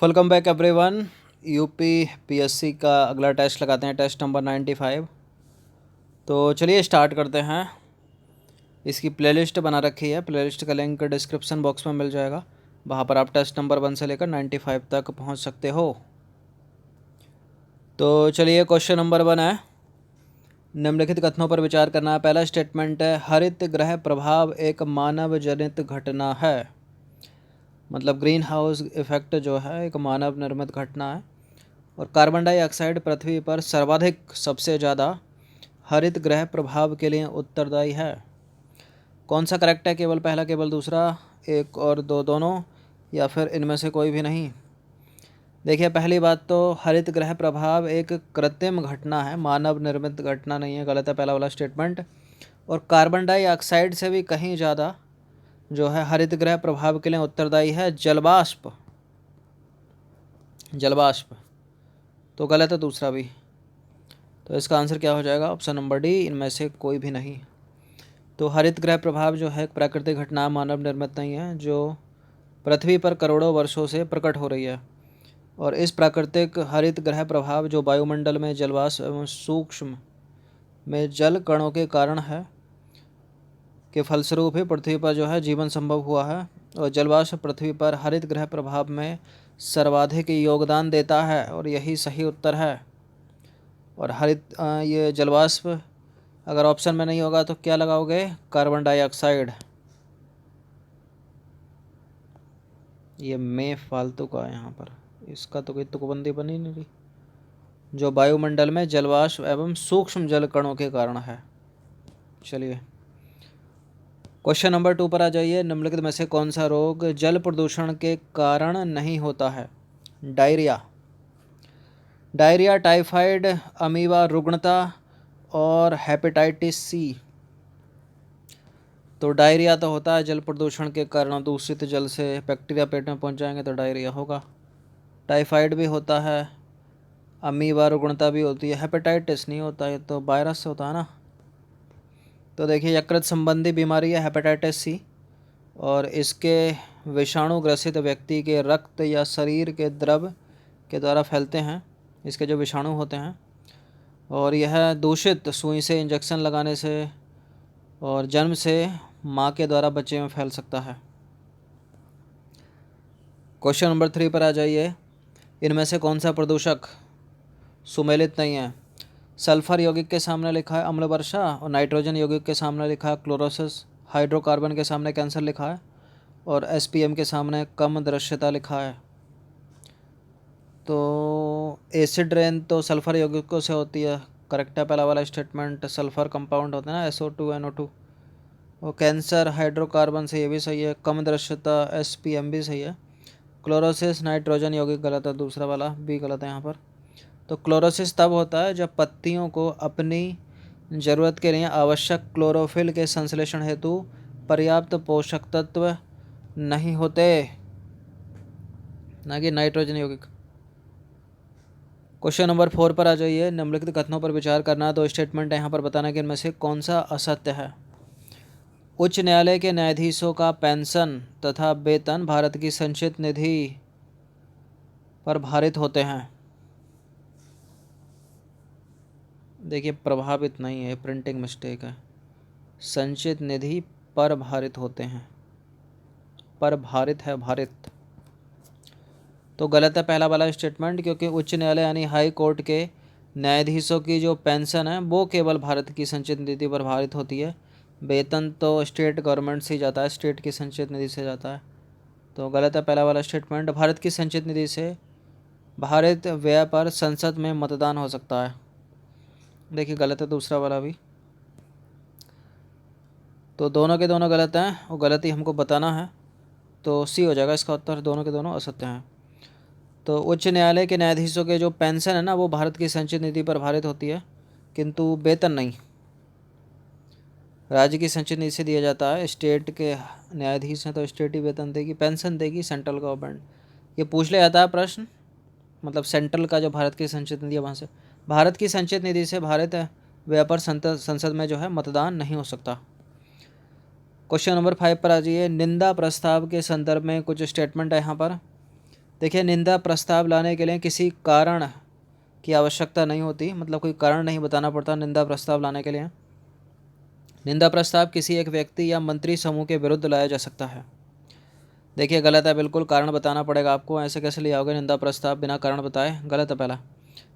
Welcome back everyone. UP PSC का अगला test लगाते हैं, टेस्ट नंबर 95। तो चलिए स्टार्ट करते हैं। इसकी प्लेलिस्ट बना रखी है, प्लेलिस्ट का लिंक डिस्क्रिप्शन बॉक्स में मिल जाएगा। वहाँ पर आप टेस्ट नंबर 1 से लेकर 95 तक पहुँच सकते हो। तो चलिए क्वेश्चन नंबर 1 है, निम्नलिखित कथनों पर विचार करना है। पहला स्टेटमेंट है, हरित गृह प्रभाव एक मानव जनित घटना है। मतलब ग्रीन हाउस इफेक्ट जो है एक मानव निर्मित घटना है। और कार्बन डाइऑक्साइड पृथ्वी पर सर्वाधिक सबसे ज़्यादा हरित गृह प्रभाव के लिए उत्तरदायी है। कौन सा करेक्ट है? केवल पहला, केवल दूसरा, एक और दो दोनों, या फिर इनमें से कोई भी नहीं? देखिए, पहली बात तो हरित गृह प्रभाव एक कृत्रिम घटना है, मानव निर्मित घटना नहीं है, गलत है पहला वाला स्टेटमेंट। और कार्बन डाइऑक्साइड से भी कहीं ज़्यादा जो है हरित गृह प्रभाव के लिए उत्तरदायी है जलवाष्प। जलवाष्प तो गलत है दूसरा भी। तो इसका आंसर क्या हो जाएगा? ऑप्शन नंबर डी, इनमें से कोई भी नहीं। तो हरित गृह प्रभाव जो है एक प्राकृतिक घटना, मानव निर्मित नहीं है, जो पृथ्वी पर करोड़ों वर्षों से प्रकट हो रही है। और इस प्राकृतिक हरित गृह प्रभाव जो वायुमंडल में जलवाष्प एवं सूक्ष्म में जल कणों के कारण है, के फलस्वरूप ही पृथ्वी पर जो है जीवन संभव हुआ है। और जलवाष्प पृथ्वी पर हरित गृह प्रभाव में सर्वाधिक योगदान देता है, और यही सही उत्तर है। और ये जलवाष्प अगर ऑप्शन में नहीं होगा तो क्या लगाओगे? Carbon dioxide. ये में फालतू का है यहाँ पर, इसका तो कोई तुकबंदी बनी नहीं रही। जो वायुमंडल में जलवाष्प एवं सूक्ष्म जल कणों के कारण है। चलिए क्वेश्चन नंबर 2 पर आ जाइए। निम्नलिखित में से कौन सा रोग जल प्रदूषण के कारण नहीं होता है? डायरिया, डायरिया, टाइफाइड, अमीबा रुग्णता और हेपेटाइटिस सी। तो डायरिया तो होता है जल प्रदूषण के कारण, दूषित जल से बैक्टीरिया पेट में पहुंच जाएंगे तो डायरिया होगा। टाइफाइड भी होता है, अमीबा रुग्णता भी होती है, हेपेटाइटिस नहीं होता है, तो वायरस से होता है ना। तो देखिए, यकृत संबंधी बीमारी है हेपेटाइटिस सी, और इसके विषाणु ग्रसित व्यक्ति के रक्त या शरीर के द्रव के द्वारा फैलते हैं, इसके जो विषाणु होते हैं। और यह दूषित सुई से इंजेक्शन लगाने से और जन्म से माँ के द्वारा बच्चे में फैल सकता है। क्वेश्चन नंबर 3 पर आ जाइए। इनमें से कौन सा प्रदूषक सुमेलित नहीं है? सल्फर यौगिक के सामने लिखा है अम्ल वर्षा, और नाइट्रोजन यौगिक के सामने लिखा है क्लोरोसिस, हाइड्रोकार्बन के सामने कैंसर लिखा है, और एसपीएम के सामने कम दृश्यता लिखा है। तो एसिड रेन तो सल्फर यौगिकों से होती है, करेक्ट है पहला वाला स्टेटमेंट। सल्फर कंपाउंड होता है ना, SO2 NO2। और कैंसर हाइड्रोकार्बन से, ये भी सही है। कम दृश्यता SPM भी सही है। क्लोरोसिस नाइट्रोजन यौगिक गलत है, दूसरा वाला भी गलत है यहाँ पर। तो क्लोरोसिस तब होता है जब पत्तियों को अपनी ज़रूरत के लिए आवश्यक क्लोरोफिल के संश्लेषण हेतु पर्याप्त पोषक तत्व नहीं होते, ना कि नाइट्रोजन यौगिक। क्वेश्चन नंबर 4 पर आ जाइए। निम्नलिखित कथनों पर विचार करना, दो स्टेटमेंट है यहाँ पर बताना कि इनमें से कौन सा असत्य है। उच्च न्यायालय के न्यायाधीशों का पेंशन तथा वेतन भारत की संचित निधि पर भारित होते हैं। देखिए, प्रभावित नहीं है, प्रिंटिंग मिस्टेक है। संचित निधि पर भारित होते हैं, पर भारित है भारित। तो गलत है पहला वाला स्टेटमेंट, क्योंकि उच्च न्यायालय यानी हाई कोर्ट के न्यायाधीशों की जो पेंशन है वो केवल भारत की संचित निधि पर भारित होती है। वेतन तो स्टेट गवर्नमेंट से ही जाता है, स्टेट की संचित निधि से जाता है। तो गलत है पहला वाला स्टेटमेंट। भारत की संचित निधि से भारित व्यय पर संसद में मतदान हो सकता है। देखिए, गलत है दूसरा वाला भी। तो दोनों के दोनों गलत हैं, और गलती हमको बताना है। तो सी हो जाएगा इसका उत्तर, दोनों के दोनों असत्य हैं। तो उच्च न्यायालय के न्यायाधीशों के जो पेंशन है ना, वो भारत की संचित निधि पर भारित होती है, किंतु वेतन नहीं। राज्य की संचित निधि से दिया जाता है। स्टेट के न्यायाधीश हैं तो स्टेट ही वेतन देगी, पेंशन देगी सेंट्रल गवर्नमेंट। ये पूछ लिया जाता है प्रश्न, मतलब सेंट्रल का जो भारत की संचित निधि है वहाँ से। भारत की संचित निधि से भारत व्यय पर संसद में जो है मतदान नहीं हो सकता। क्वेश्चन नंबर 5 पर आ जाइए। निंदा प्रस्ताव के संदर्भ में कुछ स्टेटमेंट है यहाँ पर। देखिए, निंदा प्रस्ताव लाने के लिए किसी कारण की आवश्यकता नहीं होती, मतलब कोई कारण नहीं बताना पड़ता निंदा प्रस्ताव लाने के लिए। निंदा प्रस्ताव किसी एक व्यक्ति या मंत्री समूह के विरुद्ध लाया जा सकता है। देखिए गलत है, बिल्कुल कारण बताना पड़ेगा आपको, ऐसे कैसे ले आओगे निंदा प्रस्ताव बिना कारण बताए, गलत है पहला।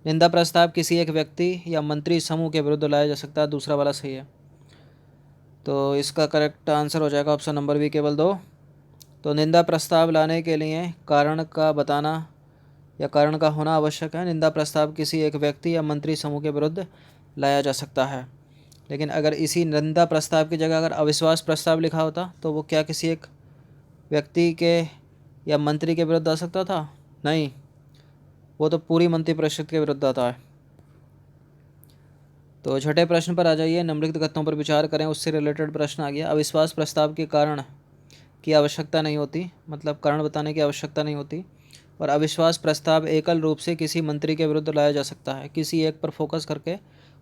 निंदा प्रस्ताव किसी एक व्यक्ति या मंत्री समूह के विरुद्ध लाया जा सकता है, दूसरा वाला सही है। तो इसका करेक्ट आंसर हो जाएगा ऑप्शन नंबर बी, केवल 2। तो निंदा प्रस्ताव लाने के लिए कारण का बताना या कारण का होना आवश्यक है। निंदा प्रस्ताव किसी एक व्यक्ति या मंत्री समूह के विरुद्ध लाया जा सकता है। लेकिन अगर इसी निंदा प्रस्ताव की जगह अगर अविश्वास प्रस्ताव लिखा होता तो वो क्या किसी एक व्यक्ति के या मंत्री के विरुद्ध आ सकता था? नहीं, वो तो पूरी मंत्रिपरिषद के विरुद्ध आता है। तो छठे प्रश्न पर आ जाइए। निम्नलिखित कथनों पर विचार करें, उससे रिलेटेड प्रश्न आ गया। अविश्वास प्रस्ताव के कारण की आवश्यकता नहीं होती, मतलब कारण बताने की आवश्यकता नहीं होती। और अविश्वास प्रस्ताव एकल रूप से किसी मंत्री के विरुद्ध लाया जा सकता है, किसी एक पर फोकस करके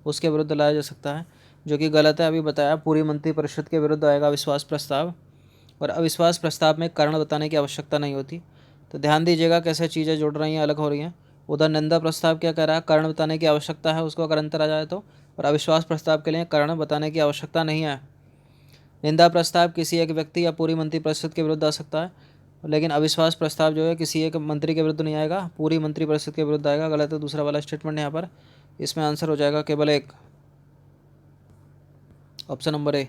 उसके विरुद्ध लाया जा सकता है, जो कि गलत है। अभी बताया पूरी मंत्रिपरिषद के विरुद्ध आएगा अविश्वास प्रस्ताव। और अविश्वास प्रस्ताव में कारण बताने की आवश्यकता नहीं होती। तो ध्यान दीजिएगा कैसे चीज़ें जुड़ रही हैं, अलग हो रही हैं। उधर निंदा प्रस्ताव क्या कह रहा है, कारण बताने की आवश्यकता है, उसको अगर अंतर आ जाए तो। और अविश्वास प्रस्ताव के लिए कारण बताने की आवश्यकता नहीं है। निंदा प्रस्ताव किसी एक व्यक्ति या पूरी मंत्रिपरिषद के विरुद्ध आ सकता है, लेकिन अविश्वास प्रस्ताव जो है किसी एक मंत्री के विरुद्ध नहीं आएगा, पूरी मंत्रिपरिषद के विरुद्ध आएगा। गलत है दूसरा वाला स्टेटमेंट यहाँ पर। इसमें आंसर हो जाएगा केवल एक, ऑप्शन नंबर ए।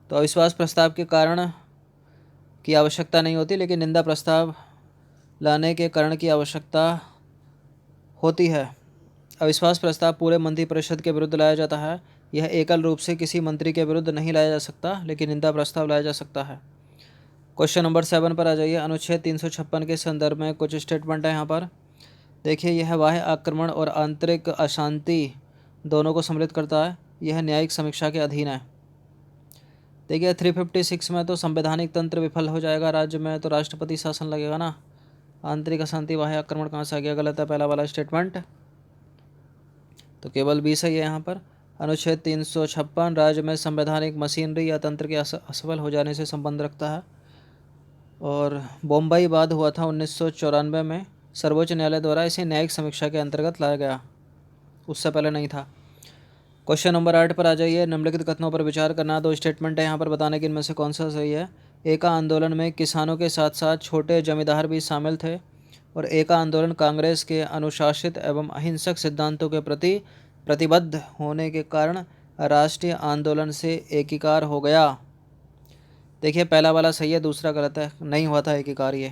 तो अविश्वास प्रस्ताव के कारण की आवश्यकता नहीं होती, लेकिन निंदा प्रस्ताव लाने के कारण की आवश्यकता होती है। अविश्वास प्रस्ताव पूरे मंत्रिपरिषद के विरुद्ध लाया जाता है। यह एकल रूप से किसी मंत्री के विरुद्ध नहीं लाया जा सकता, लेकिन निंदा प्रस्ताव लाया जा सकता है। क्वेश्चन नंबर 7 पर आ जाइए। अनुच्छेद 356 के संदर्भ में कुछ स्टेटमेंट है यहाँ पर। देखिए, यह बाह्य आक्रमण और आंतरिक अशांति दोनों को सम्मिलित करता है। यह न्यायिक समीक्षा के अधीन है। देखिए 356 में तो संवैधानिक तंत्र विफल हो जाएगा राज्य में, तो राष्ट्रपति शासन लगेगा ना। आंतरिक अशांति बाह्य आक्रमण कहाँ से आ गया, गलत है पहला वाला स्टेटमेंट। तो केवल बी सही है यहाँ पर। अनुच्छेद 356 राज्य में संवैधानिक मशीनरी या तंत्र के असफल हो जाने से संबंध रखता है। और बम्बई वाद हुआ था 1994 में, सर्वोच्च न्यायालय द्वारा इसे न्यायिक समीक्षा के अंतर्गत लाया गया, उससे पहले नहीं था। क्वेश्चन नंबर 8 पर आ जाइए। निम्नलिखित कथनों पर विचार करना। दो स्टेटमेंट है यहाँ पर, बताने कि इनमें से कौन सा सही है। एका आंदोलन में किसानों के साथ साथ छोटे जमींदार भी शामिल थे, और एका आंदोलन कांग्रेस के अनुशासित एवं अहिंसक सिद्धांतों के प्रति प्रतिबद्ध होने के कारण राष्ट्रीय आंदोलन से एकीकार हो गया। देखिए पहला वाला सही है, दूसरा गलत है, नहीं हुआ था एकीकार ये।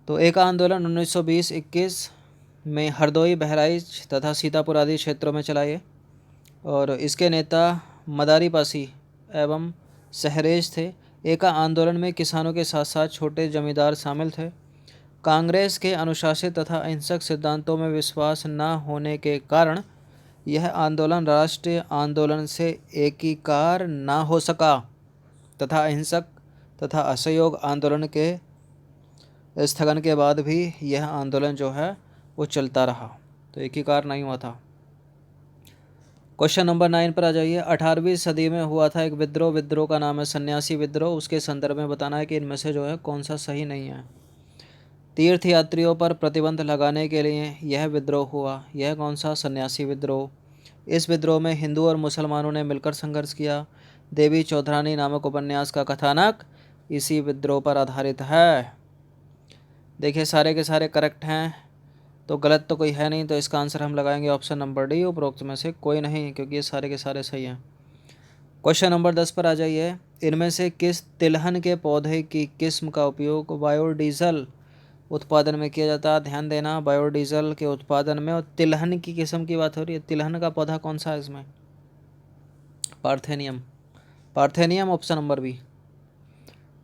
तो एका आंदोलन 1920-21 में हरदोई, बहराइच तथा सीतापुर आदि क्षेत्रों में चलाए, और इसके नेता मदारीपासी एवं सहरेज थे। एका आंदोलन में किसानों के साथ साथ छोटे जमींदार शामिल थे। कांग्रेस के अनुशासित तथा अहिंसक सिद्धांतों में विश्वास न होने के कारण यह आंदोलन राष्ट्रीय आंदोलन से एकीकार न हो सका, तथा अहिंसक तथा असहयोग आंदोलन के स्थगन के बाद भी यह आंदोलन जो है वो चलता रहा, तो एकीकार नहीं हुआ था। क्वेश्चन नंबर 9 पर आ जाइए। 18वीं सदी में हुआ था एक विद्रोह का नाम है सन्यासी विद्रोह। उसके संदर्भ में बताना है कि इनमें से जो है कौन सा सही नहीं है। तीर्थ यात्रियों पर प्रतिबंध लगाने के लिए यह विद्रोह हुआ। यह कौन सा, सन्यासी विद्रोह। इस विद्रोह में हिंदू और मुसलमानों ने मिलकर संघर्ष किया। देवी चौधरानी नामक उपन्यास का कथानक इसी विद्रोह पर आधारित है। देखिए सारे के सारे करेक्ट हैं, तो गलत तो कोई है नहीं, तो इसका आंसर हम लगाएंगे ऑप्शन नंबर डी, उपरोक्त में से कोई नहीं, क्योंकि ये सारे के सारे सही हैं। क्वेश्चन नंबर 10 पर आ जाइए। इनमें से किस तिलहन के पौधे की किस्म का उपयोग बायोडीजल उत्पादन में किया जाता है? ध्यान देना, बायोडीजल के उत्पादन में, और तिलहन की किस्म की बात हो रही है। तिलहन का पौधा कौन सा है इसमें? Parthenium. Parthenium option number B.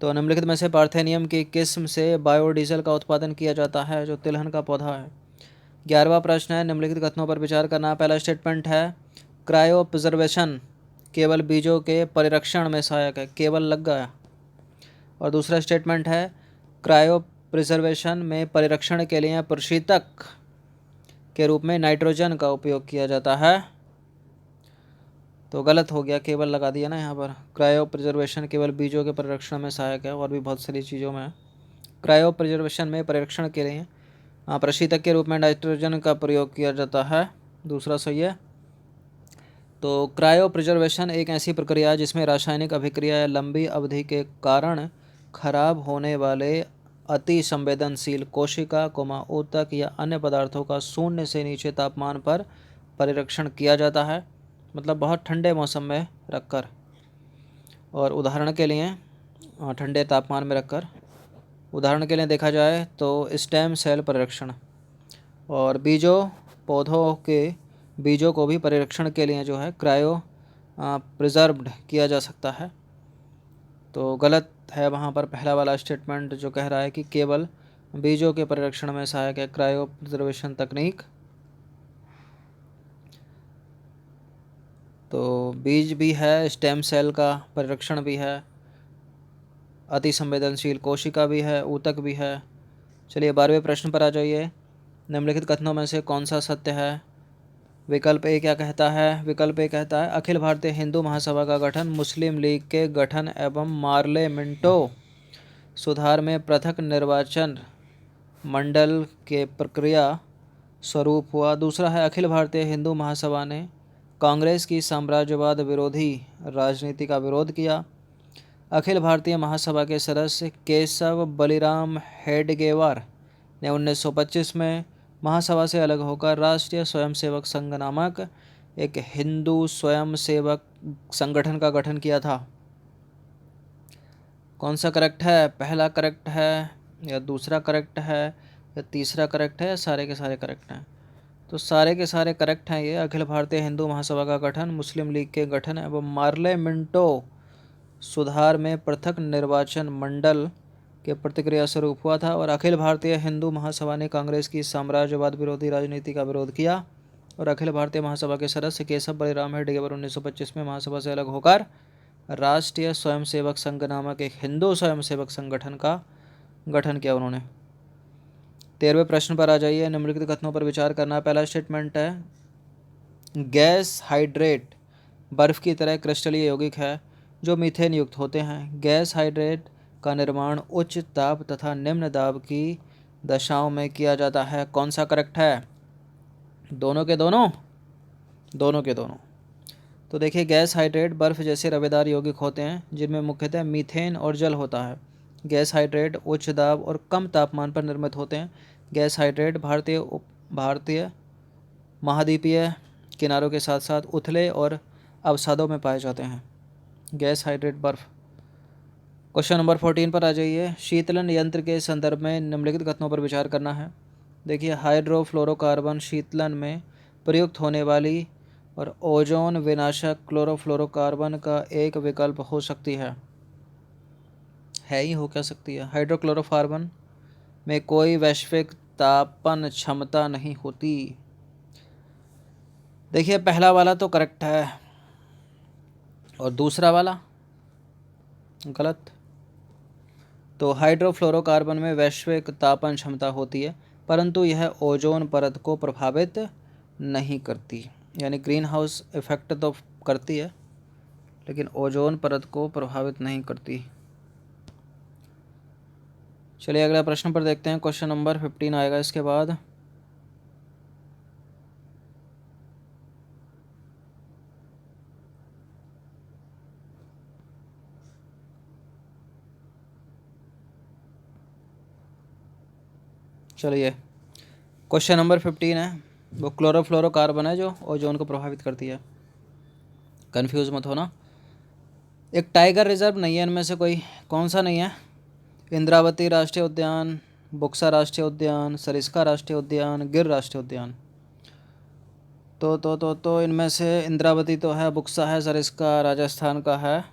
तो निम्नलिखित में से पार्थेनियम की किस्म से बायोडीजल का उत्पादन किया जाता है, जो तिलहन का पौधा है। 11वां प्रश्न है, निम्नलिखित कथनों पर विचार करना। पहला स्टेटमेंट है क्रायो प्रिजर्वेशन केवल बीजों के परिरक्षण में सहायक है, केवल लग गया। और दूसरा स्टेटमेंट है क्रायो प्रिजर्वेशन में परिरक्षण के लिए प्रशीतक के रूप में नाइट्रोजन का उपयोग किया जाता है। तो गलत हो गया, केवल लगा दिया ना यहाँ पर। क्रायो प्रिजर्वेशन केवल बीजों के परिरक्षण में सहायक है, और भी बहुत सारी चीज़ों में है। क्रायो प्रिजर्वेशन में परिरक्षण के लिए प्रशीतक के रूप में नाइट्रोजन का प्रयोग किया जाता है। दूसरा सही है। तो क्रायो प्रिजर्वेशन एक ऐसी प्रक्रिया है जिसमें रासायनिक अभिक्रिया या लंबी अवधि के कारण खराब होने वाले अति संवेदनशील कोशिका ऊतक या अन्य पदार्थों का शून्य से नीचे तापमान पर परिरक्षण किया जाता है, मतलब बहुत ठंडे मौसम में रखकर, और उदाहरण के लिए ठंडे तापमान में रखकर। उदाहरण के लिए देखा जाए तो स्टेम सेल परिरक्षण, और पौधों के बीजों को भी परिरक्षण के लिए जो है क्रायो प्रिजर्व्ड किया जा सकता है। तो गलत है वहाँ पर पहला वाला स्टेटमेंट जो कह रहा है कि केवल बीजों के परिरक्षण में सहायक है क्रायो प्रिजर्वेशन तकनीक। तो बीज भी है, स्टेम सेल का परिरक्षण भी है, अति संवेदनशील कोशिका भी है, ऊतक भी है। चलिए 12वें प्रश्न पर आ जाइए। निम्नलिखित कथनों में से कौन सा सत्य है? विकल्प ए क्या कहता है? विकल्प ए कहता है अखिल भारतीय हिंदू महासभा का गठन मुस्लिम लीग के गठन एवं पार्लियामेंटो सुधार में पृथक निर्वाचन मंडल के प्रक्रिया स्वरूप हुआ। दूसरा है अखिल भारतीय हिंदू महासभा ने कांग्रेस की साम्राज्यवाद विरोधी राजनीति का विरोध किया। अखिल भारतीय महासभा के सदस्य केशव बलिराम हेडगेवार ने 1925 में महासभा से अलग होकर राष्ट्रीय स्वयंसेवक संघ नामक एक हिंदू स्वयंसेवक संगठन का गठन किया था। कौन सा करेक्ट है? पहला करेक्ट है या दूसरा करेक्ट है या तीसरा करेक्ट है या सारे के सारे करेक्ट हैं? तो सारे के सारे करेक्ट हैं। ये अखिल भारतीय हिंदू महासभा का गठन मुस्लिम लीग के गठन एवं पार्लियामेंटो सुधार में पृथक निर्वाचन मंडल के प्रतिक्रिया स्वरूप हुआ था, और अखिल भारतीय हिंदू महासभा ने कांग्रेस की साम्राज्यवाद विरोधी राजनीति का विरोध किया, और अखिल भारतीय महासभा के सदस्य केशव बलिराम हेडगेवार 1925 में महासभा से अलग होकर राष्ट्रीय स्वयंसेवक संघ नामक एक हिंदू स्वयंसेवक संगठन का गठन किया उन्होंने। 13वें प्रश्न पर आ जाइए। निम्नलिखित कथनों पर विचार करना। पहला स्टेटमेंट है गैस हाइड्रेट बर्फ की तरह क्रिस्टलीय यौगिक है जो मीथेन युक्त होते हैं। गैस हाइड्रेट का निर्माण उच्च दाब तथा निम्न दाब की दशाओं में किया जाता है। कौन सा करेक्ट है? दोनों के दोनों? दोनों के दोनों। तो देखिए गैस हाइड्रेट बर्फ़ जैसे रवेदार यौगिक होते हैं जिनमें मुख्यतः मीथेन और जल होता है। गैस हाइड्रेट उच्च दाब और कम तापमान पर निर्मित होते हैं। गैस हाइड्रेट भारतीय महाद्वीपीय किनारों के साथ साथ उथले और अवसादों में पाए जाते हैं। गैस हाइड्रेट बर्फ। क्वेश्चन नंबर 14 पर आ जाइए। शीतलन यंत्र के संदर्भ में निम्नलिखित कथनों पर विचार करना है। देखिए हाइड्रोफ्लोरोकार्बन शीतलन में प्रयुक्त होने वाली और ओजोन विनाशक क्लोरोफ्लोरोकार्बन का एक विकल्प हो सकती है ही हो क्या सकती है। हाइड्रोक्लोरोकार्बन में कोई वैश्विक तापन क्षमता नहीं होती। देखिए पहला वाला तो करेक्ट है और दूसरा वाला गलत। तो हाइड्रोफ्लोरोकार्बन में वैश्विक तापन क्षमता होती है परंतु यह ओजोन परत को प्रभावित नहीं करती, यानी ग्रीन हाउस इफेक्ट तो करती है लेकिन ओजोन परत को प्रभावित नहीं करती। चलिए अगला प्रश्न पर देखते हैं। क्वेश्चन नंबर 15 आएगा इसके बाद। चलिए क्वेश्चन नंबर 15 है, वो क्लोरोफ्लोरोकार्बन है जो ओजोन को प्रभावित करती है। कंफ्यूज मत होना। एक टाइगर रिजर्व नहीं है इनमें से कोई, कौन सा नहीं है? इंद्रावती राष्ट्रीय उद्यान, बुक्सा राष्ट्रीय उद्यान, सरिस्का राष्ट्रीय उद्यान, गिर राष्ट्रीय उद्यान। तो इनमें से इंद्रावती तो है, बुक्सा है, सरिस्का राजस्थान का है,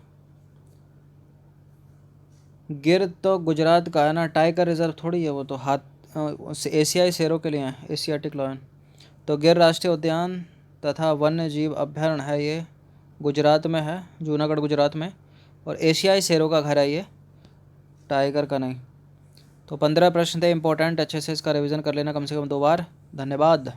गिर तो गुजरात का है ना। टाइगर रिजर्व थोड़ी है वो, तो एशियाई शेरों के लिए है, एशियाटिक लायन। तो गिर राष्ट्रीय उद्यान तथा वन्य जीव अभ्यारण्य है, ये गुजरात में है, जूनागढ़ गुजरात में, और एशियाई शेरों का घर है ये, टाइगर का नहीं। तो 15 प्रश्न थे इंपॉर्टेंट, अच्छे से इसका रिवीजन कर लेना कम से कम 2 बार। धन्यवाद।